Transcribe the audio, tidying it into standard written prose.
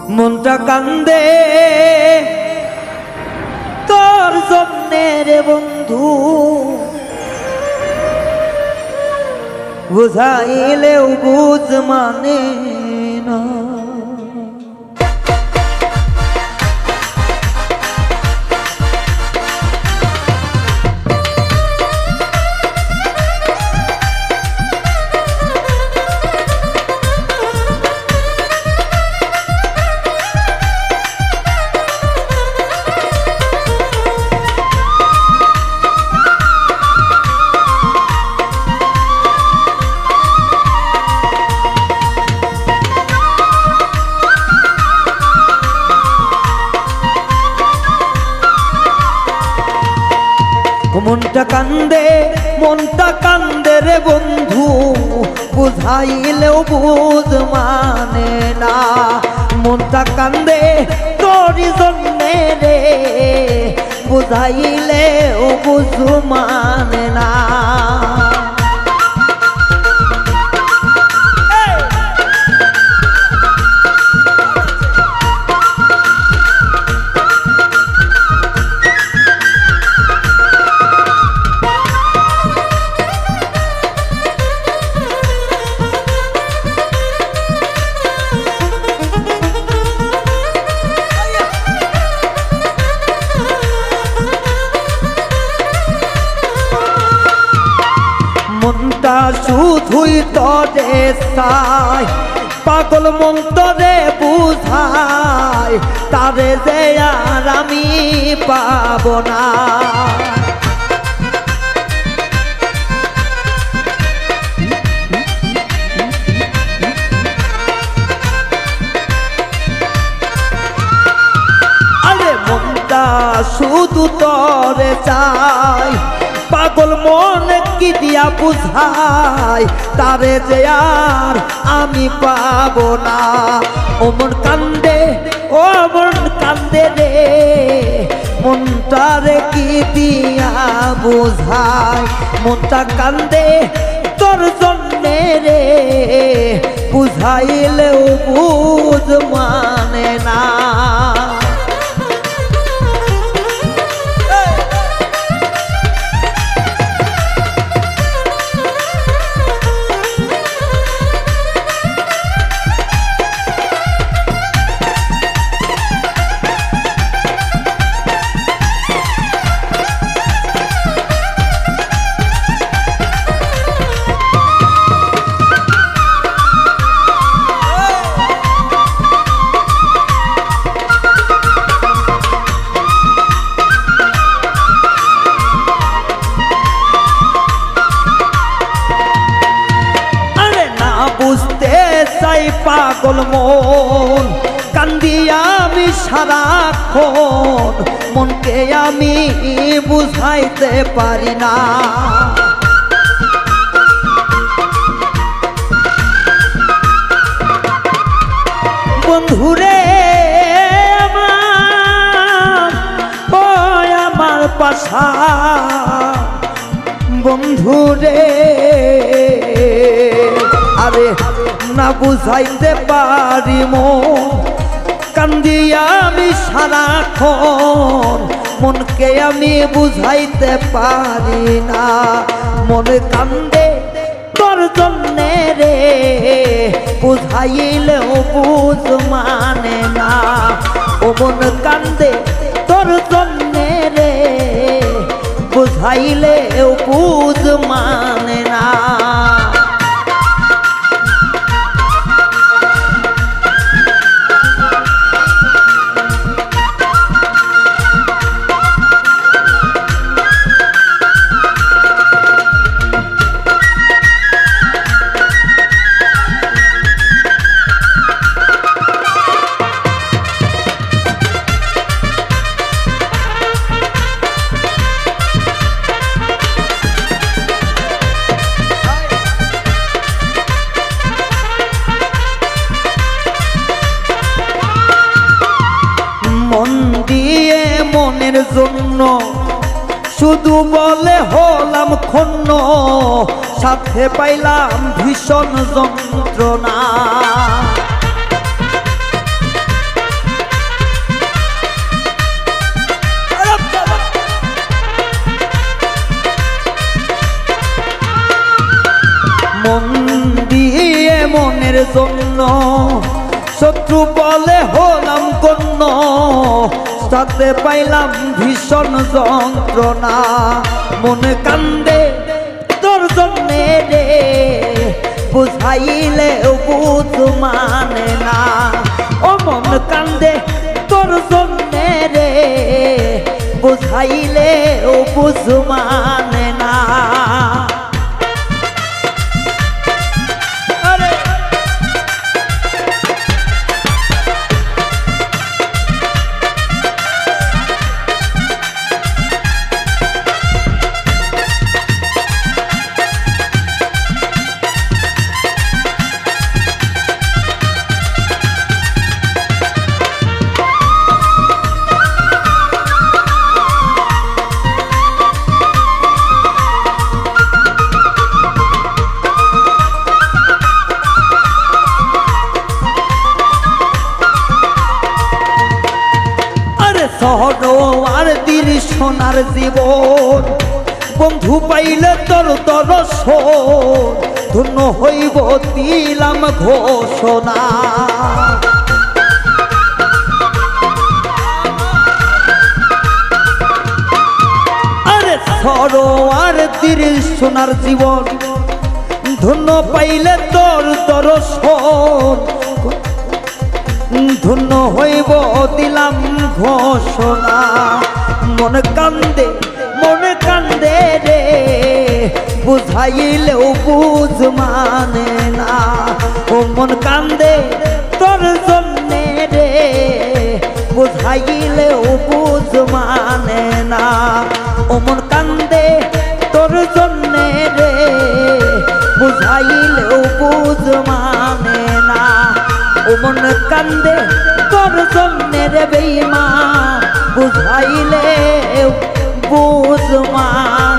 মনটা কান্দে তোর জন্যে রে বন্ধু, বুঝাইলেও বুঝ মানে না। মনটা কান্দে রে বন্ধু, বুঝাইলেও বুঝ মানে না। মনটা কান্দে তোরই জন্যে রে, বুঝাইলেও বুঝ মানে না। মনটা শুধুই তরে চায়, পাগল মন তরে বুঝায়, তারে যে আর আমি পাব না। আরে মনটা শুধু তরে চায়, পাগল মন কি দিয়া বুঝায়, তারে যে আর আমি পাব না। ও মন কান্দে, ও মন কান্দে রে, মনটারে কি দিয়া বুঝায়। মনটা কান্দে তোর জন্যে রে, বুঝাইলেও বুঝ মানে না। বুঝতে চাই পাগল মন, কান্দি আমি সারাক্ষণ, মনকে আমি বুঝাইতে পারি না। বন্ধুরে আমার, ও আমার পাশা বন্ধুরে, আরে না বুঝাইতে পারি মন, কান্দি আমি সারাক্ষণ, মনকে আমি বুঝাইতে পারি না। মনে কান্দে তোর জন্যে রে, বুঝাইলেও বুঝ মানে না। ও মন কান্দে তোর জন্যে রে, বুঝাইলেও বুঝ মানে না। মনের জন্য শুধু বলে হলাম ক্ষুণ্ণ, সাথে পাইলাম ভীষণ যন্ত্রণা। মনের জন্য শত্রু বলে হলাম গণ্য সাথে পাইলাম ভীষণ যন্ত্রণা মন কান্দে তোর জন্যে রে বুঝাইলে বুঝ মানে না ও মন কান্দে তোর জন্যে রে বুঝাইলে বুঝ মানে না আর দিন সোনার জীবন বন্ধু পাইলে তোর দর্শন ধন্য হইব দিলাম ঘোষণা আরে সরোয়ার দিন সোনার জীবন ধন্য পাইলে তোর দর্শন ধন্য হইব দিলাম ঘোষণা মন কান্দে রে বুঝাইলেও বুঝ মানে না ও মন কান্দে তোর জন্যে রে বুঝাইলেও বুঝ মানে না ও মন কান্দে তোর জন্যে রে বুঝাইলেও বুঝ মানে না ও মন কান্দে তোর জন্যে রে বেঈমান বুঝাইলে বুঝ মানে